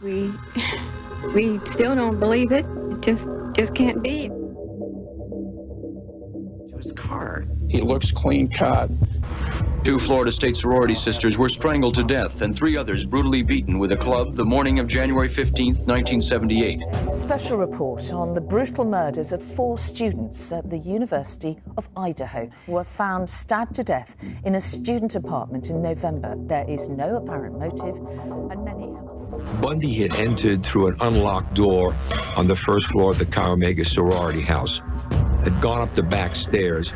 We still don't believe it. It just can't be. To his car. He looks clean cut. 2 Florida State sorority sisters were strangled to death and 3 others brutally beaten with a club the morning of January 15, 1978. A special report on the brutal murders of 4 students at the University of Idaho who were found stabbed to death in a student apartment in November. There is no apparent motive, and many have... Bundy had entered through an unlocked door on the first floor of the Chi Omega sorority house, had gone up the back stairs.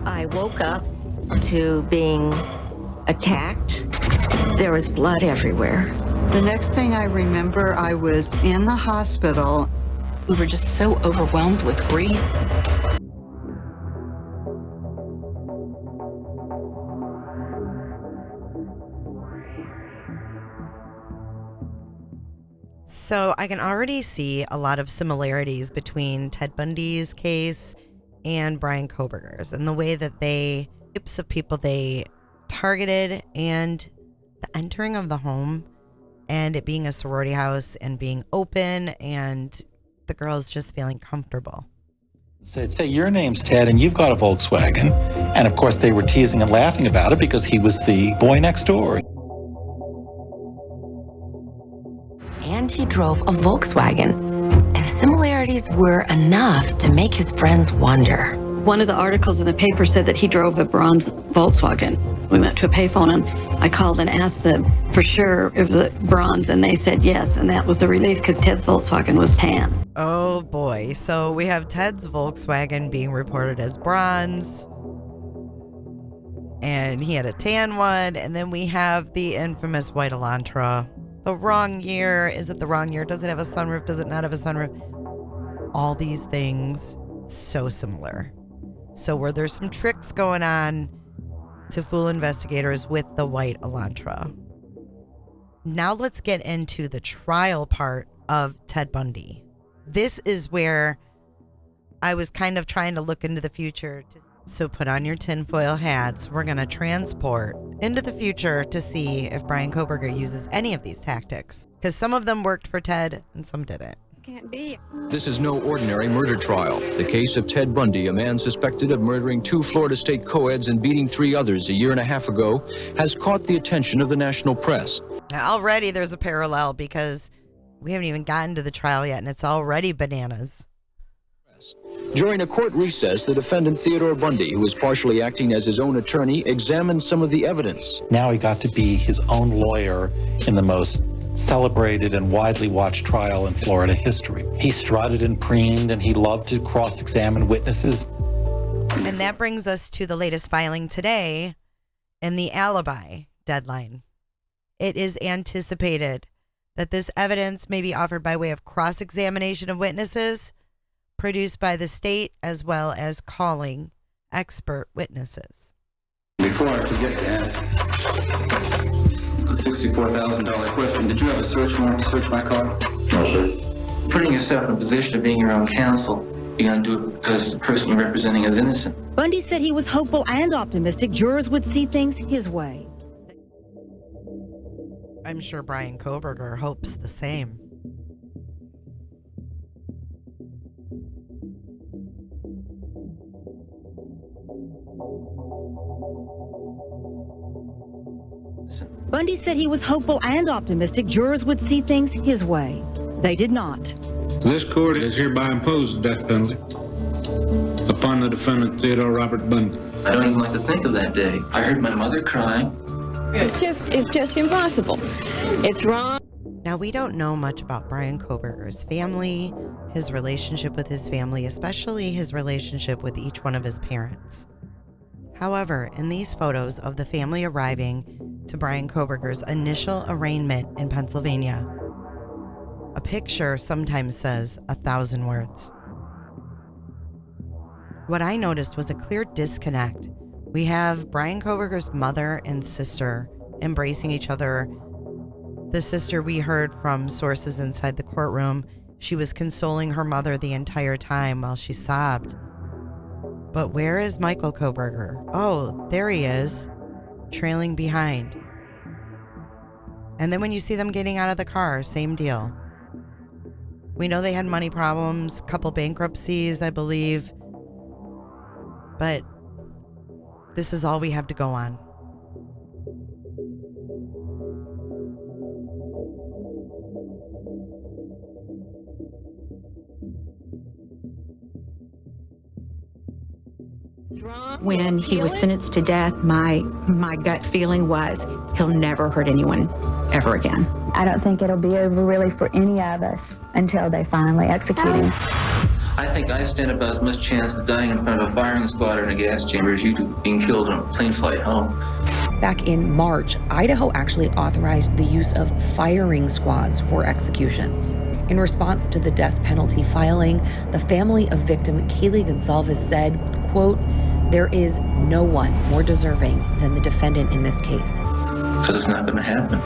I woke up to being attacked. There was blood everywhere. The next thing I remember, I was in the hospital. We were just so overwhelmed with grief. So I can already see a lot of similarities between Ted Bundy's case and Bryan Kohberger's, and the way that they, types of people they targeted, and the entering of the home, and it being a sorority house and being open, and the girls just feeling comfortable. Say your name's Ted and you've got a Volkswagen. And of course they were teasing and laughing about it because he was the boy next door. And he drove a Volkswagen. And the similarities were enough to make his friends wonder. One of the articles in the paper said that he drove a bronze Volkswagen. We went to a payphone and I called and asked them for sure it was a bronze, and they said yes, and that was a relief because Ted's Volkswagen was tan. Oh boy, so we have Ted's Volkswagen being reported as bronze, and he had a tan one, and then we have the infamous white Elantra. The wrong year. Is it the wrong year? Does it have a sunroof? Does it not have a sunroof? All these things, so similar. So were there some tricks going on to fool investigators with the white Elantra? Now let's get into the trial part of Ted Bundy. This is where I was kind of trying to look into the future. So put on your tinfoil hats. We're going to transport into the future to see if Bryan Kohberger uses any of these tactics. Because some of them worked for Ted and some didn't. Can't be. This is no ordinary murder trial. The case of Ted Bundy, a man suspected of murdering 2 Florida State co-eds and beating 3 others a year and a half ago, has caught the attention of the national press. Now, already there's a parallel because we haven't even gotten to the trial yet, and it's already bananas. During a court recess, the defendant Theodore Bundy, who was partially acting as his own attorney, examined some of the evidence. Now he got to be his own lawyer in the most celebrated and widely watched trial in Florida history. He strutted and preened, and he loved to cross-examine witnesses. And that brings us to the latest filing today in the alibi deadline. It is anticipated that this evidence may be offered by way of cross-examination of witnesses produced by the state, as well as calling expert witnesses. Before I forget to ask the $64,000 question, did you have a search warrant to search my car? No, sir. Putting yourself in a position of being your own counsel, you're going to do it because the person you're representing is innocent. Bundy said he was hopeful and optimistic jurors would see things his way. I'm sure Bryan Kohberger hopes the same. Bundy said he was hopeful and optimistic jurors would see things his way. They did not. This court has hereby imposed the death penalty upon the defendant Theodore Robert Bundy. I don't even like to think of that day. I heard my mother crying. It's just impossible. It's wrong. Now, we don't know much about Bryan Kohberger's family, his relationship with his family, especially his relationship with each one of his parents. However, in these photos of the family arriving to Bryan Kohberger's initial arraignment in Pennsylvania, a picture sometimes says 1,000 words. what I noticed was a clear disconnect. We have Bryan Kohberger's mother and sister embracing each other. The sister, we heard from sources inside the courtroom, she was consoling her mother the entire time while she sobbed. But where is Michael Kohberger? Oh, there he is, trailing behind. And then when you see them getting out of the car, same deal. We know they had money problems, couple bankruptcies, I believe. But this is all we have to go on. When he was sentenced to death, my gut feeling was he'll never hurt anyone ever again. I don't think it'll be over really for any of us until they finally execute him. I think I stand about as much chance of dying in front of a firing squad or in a gas chamber as you do being killed on a plane flight home. Back in March, Idaho actually authorized the use of firing squads for executions. In response to the death penalty filing, the family of victim Kaylee Gonsalves said, quote, "There is no one more deserving than the defendant in this case." Because it's not going to happen.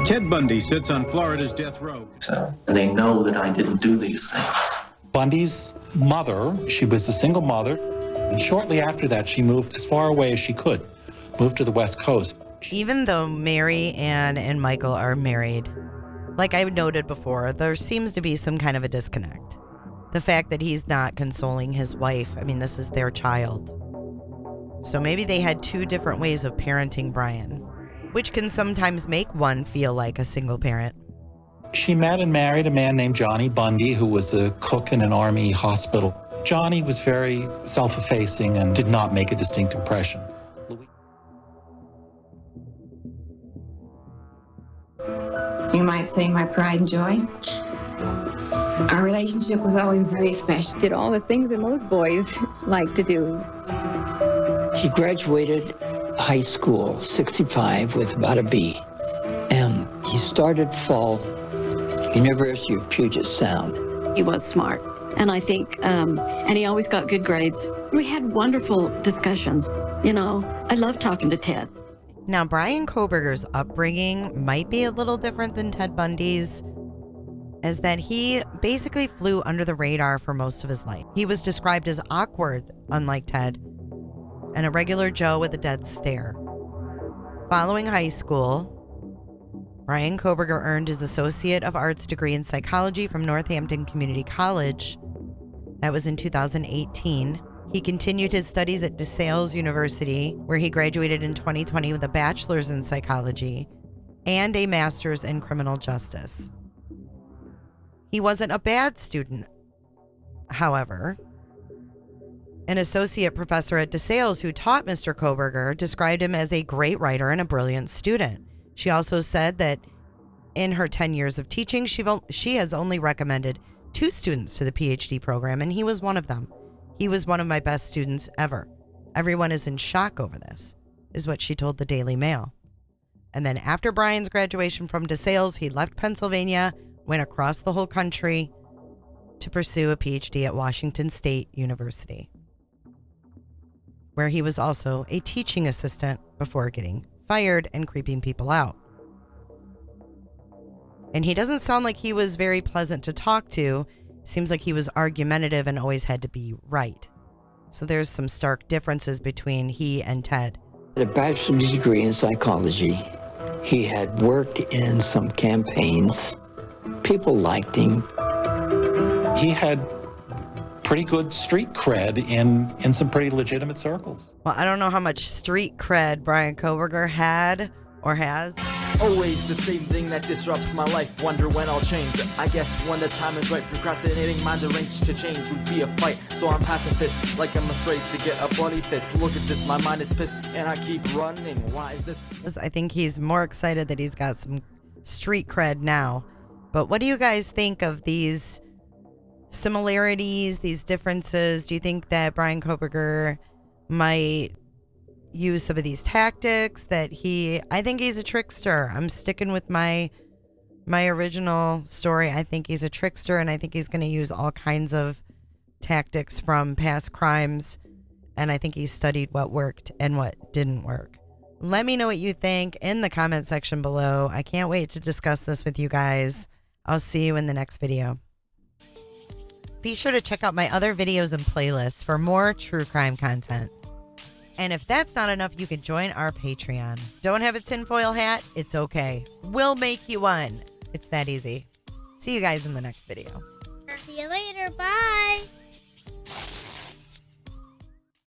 Ted Bundy sits on Florida's death row. And they know that I didn't do these things. Bundy's mother, she was a single mother, and shortly after that she moved as far away as she could, moved to the West Coast. Even though Mary Ann and Michael are married, like I noted before, there seems to be some kind of a disconnect. The fact that he's not consoling his wife, I mean, this is their child. So maybe they had two different ways of parenting Bryan, which can sometimes make one feel like a single parent. She met and married a man named Johnny Bundy, who was a cook in an Army hospital. Johnny was very self-effacing and did not make a distinct impression. You might say my pride and joy. Our relationship was always very special. Did all the things that most boys like to do. He graduated high school, 65, with about a B. And he started fall, University of Puget Sound. He was smart, and I think, and he always got good grades. We had wonderful discussions. You know, I love talking to Ted. Now, Bryan Kohberger's upbringing might be a little different than Ted Bundy's, as that he basically flew under the radar for most of his life. He was described as awkward, unlike Ted, and a regular Joe with a dead stare. Following high school, Bryan Kohberger earned his Associate of Arts degree in psychology from Northampton Community College. That was in 2018. He continued his studies at DeSales University, where he graduated in 2020 with a bachelor's in psychology and a master's in criminal justice. He wasn't a bad student, however. An associate professor at DeSales who taught Mr. Kohberger described him as a great writer and a brilliant student. She also said that in her 10 years of teaching, she has only recommended 2 students to the PhD program, and he was one of them. He was one of my best students ever. Everyone is in shock over this, is what she told the Daily Mail. And then after Bryan's graduation from DeSales, he left Pennsylvania, went across the whole country to pursue a PhD at Washington State University, where he was also a teaching assistant before getting fired and creeping people out. And he doesn't sound like he was very pleasant to talk to. Seems like he was argumentative and always had to be right. So there's some stark differences between he and Ted. A bachelor's degree in psychology. He had worked in some campaigns. People liked him. He had pretty good street cred in some pretty legitimate circles. Well, I don't know how much street cred Bryan Kohberger had or has. Always the same thing that disrupts my life. Wonder when I'll change. I guess when the time is right. Procrastinating, mind arranged to change would be a fight. So I'm pacifist, like I'm afraid to get a bloody fist. Look at this, my mind is pissed, and I keep running. Why is this? I think he's more excited that he's got some street cred now. But what do you guys think of these similarities, these differences? Do you think that Bryan Kohberger might use some of these tactics that I think he's a trickster. I'm sticking with my My original story, I think he's a trickster, and I think he's going to use all kinds of tactics from past crimes, and I think he studied what worked and what didn't work. Let me know what you think in the comment section below. I can't wait to discuss this with you guys. I'll see you in the next video. Be sure to check out my other videos and playlists for more true crime content. And if that's not enough, you can join our Patreon. Don't have a tinfoil hat? It's okay. We'll make you one. It's that easy. See you guys in the next video. See you later. Bye.